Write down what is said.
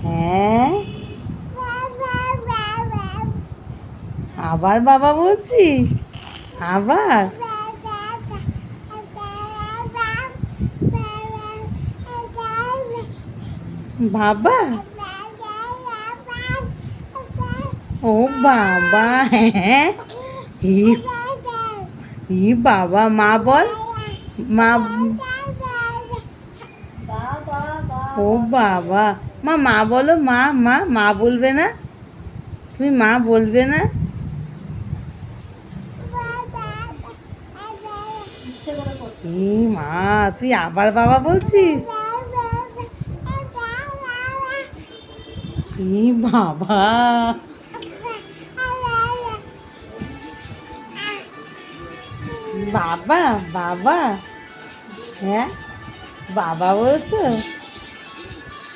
হ্যাঁ, আবার বাবা বলছিস? আবার বাবা, ও বাবা, হ্যাঁ, ই ই বাবা, মা বল, মা, ও বাবা, মা মা বলো, মা মা মা বলবে না? তুমি মা বলবে না? ই মা, তুই আবার বাবা বলছিস? ই বাবা, বাবা বাবা, হ্যাঁ, বাবা বলছো?